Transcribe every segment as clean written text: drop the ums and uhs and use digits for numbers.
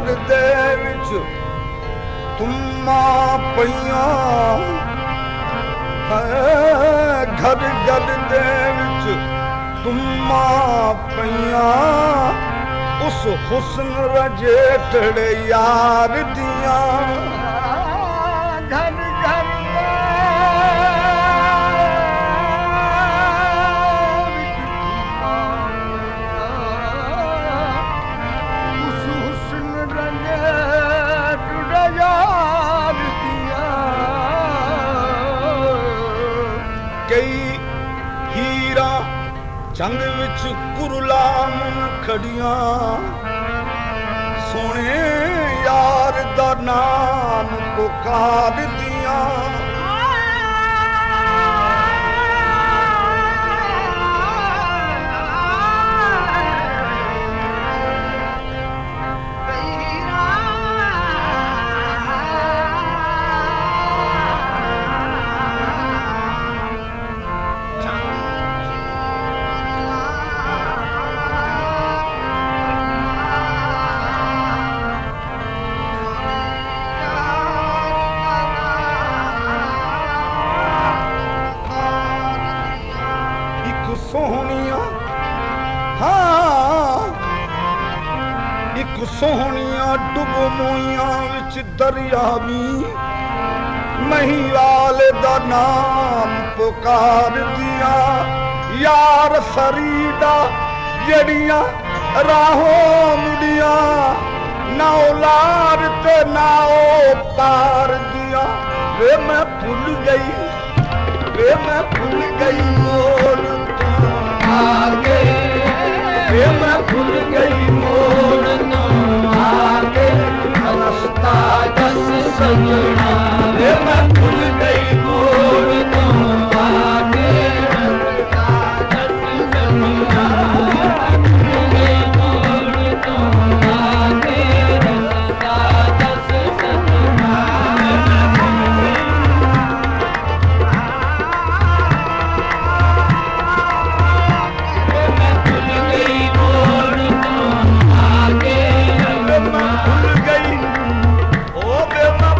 घर दे विच तुम्मा पईयां घर घर दे विच तुम्मा पईयां उस हुस्न रजेठड़े यार दियां घर घर चंग विच कुरलाम खड़ियां सोने यार दा नाम पुकार दियां सोहनिया डुब मोइयां विच दरियावी महिवाल दा नाम पुकार दिया यार फरीदा जड़ियां राहों मुड़िया ना औलाद ते ना ओ पार दिया वे मैं भूल गई मोड़ आगे वे मैं भूल गई मोड़ आगे रस्ता दस सजना वे मैं भूल गई मोड़ आगे रस्ता दस सजना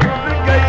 भूल गई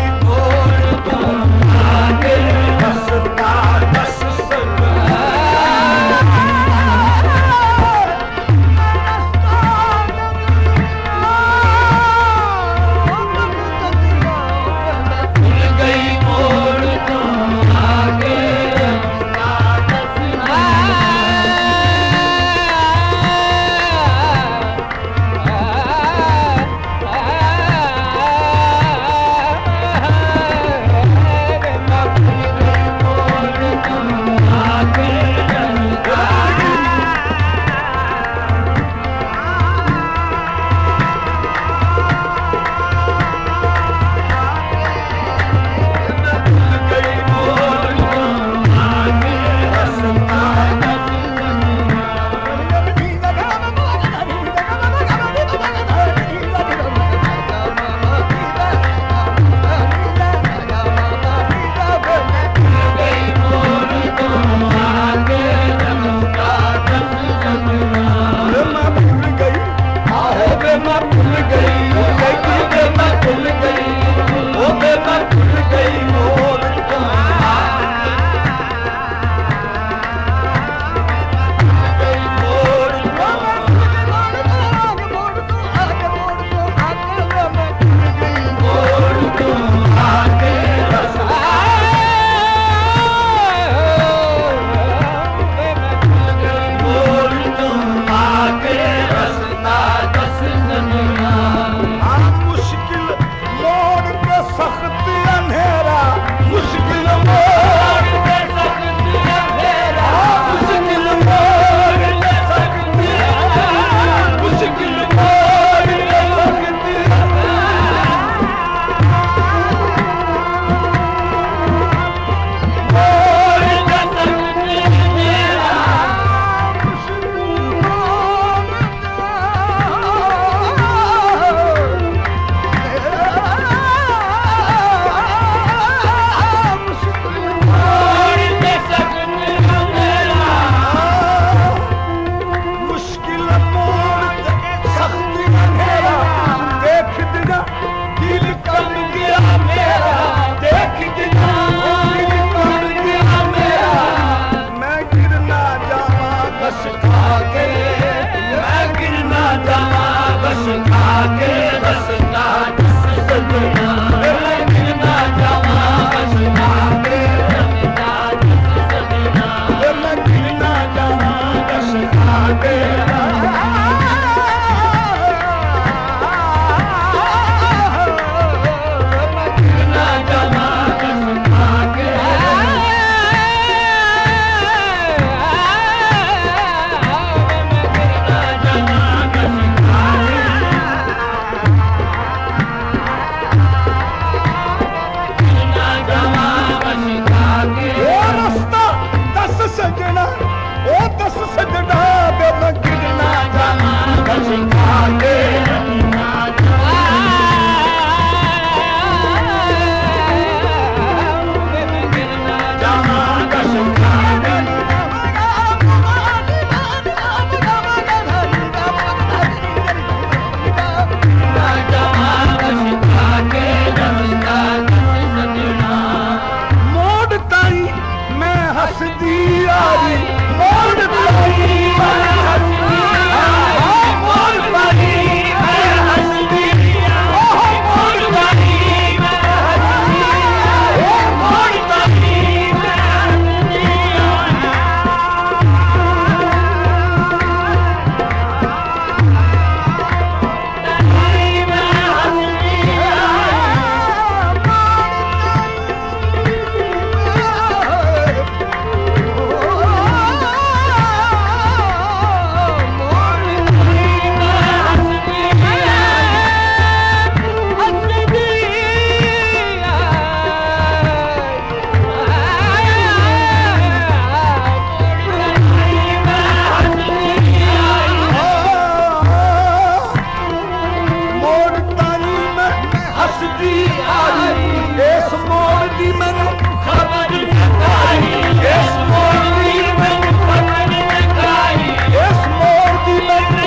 दी मैनू खबर नकाई इस मोड़ दी मैनू खबर नकाई इस मोड़ दी मैनू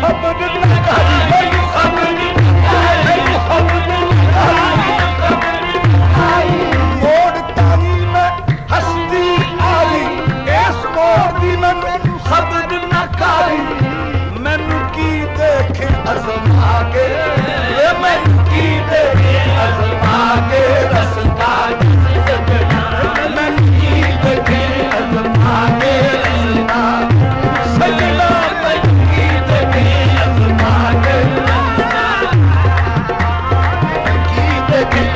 खबर नकाई मैनू खबर नकाई मोड़ तानी मैं हस्ती आई इस मोड़ दी मैनू खबर नकाई मैनू की देखे अज़मा के मैनू की देखे अज़मा के रस्ता मैनू की देखे अज़मा के रस्ता सजना मैनू की देखे अज़मा के रस्ता की देखे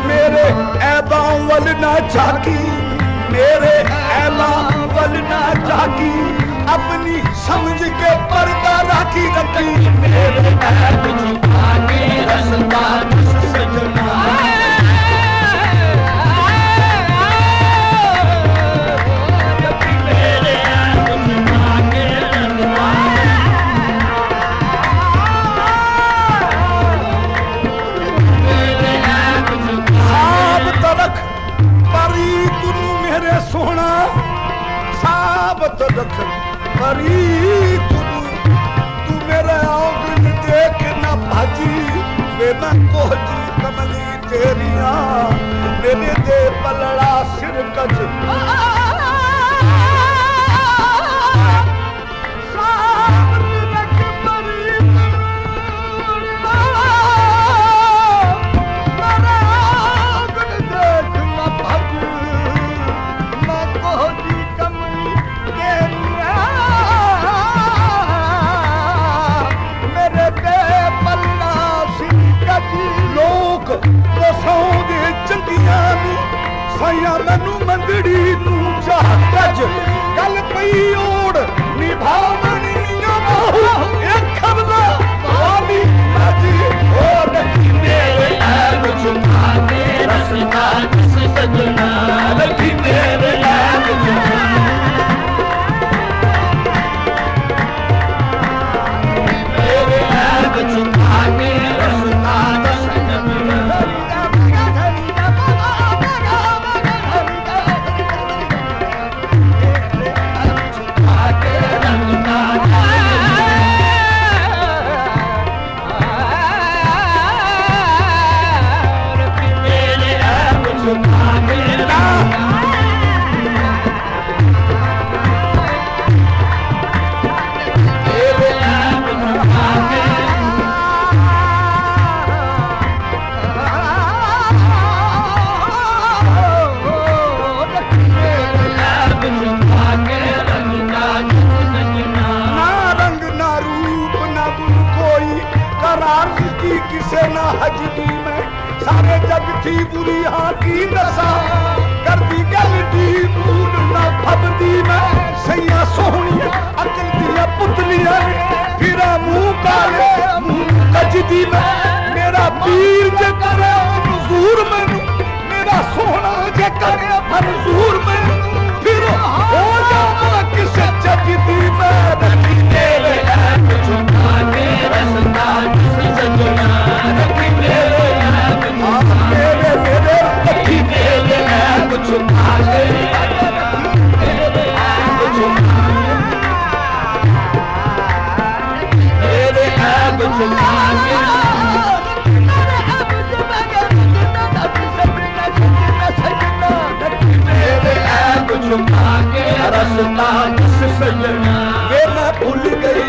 मेरे ऐबां वल ना झाकी मेरे ऐबां वल ना झाकी अपनी समझ के पर्दा राखी रखी मेरे ऐब छुपा के रस्ता सजना सोना साबत रख परी तू मेरे औगन देख न भाजी वे मैं कोहजी कमली तेरिया मेरे दे पलड़ा सिर कच लोग दसों दे चंगियां नूं साइयां मैनू मंगड़ी नूं सजना रखी मेरे ऐब छुपा मेरे ऐब छुपा के रसना किसे ना हजदी में सारे जग थी बुरी हाँ की नशा कर दी गल दी भूल ना फबदी में सैया सोहनिया अकल दिया पुतलिया फिरा मुंह काले मुंह कजदी में मेरा पीर जे करे मंजूर मैनू मेरा सोहना जे करे मंजूर मैनू फिर हो जावा किसे जगदी में रखी तेरे ऐब छुपा के रसना सजना रखी मेरे ऐब मेरे मेरे रखी मेरे ऐब छुपा के मेरे ऐब छुपा मेरे ऐब छुपा के मेरे ऐब छुपा के रसना सजना वे मैं भूल गई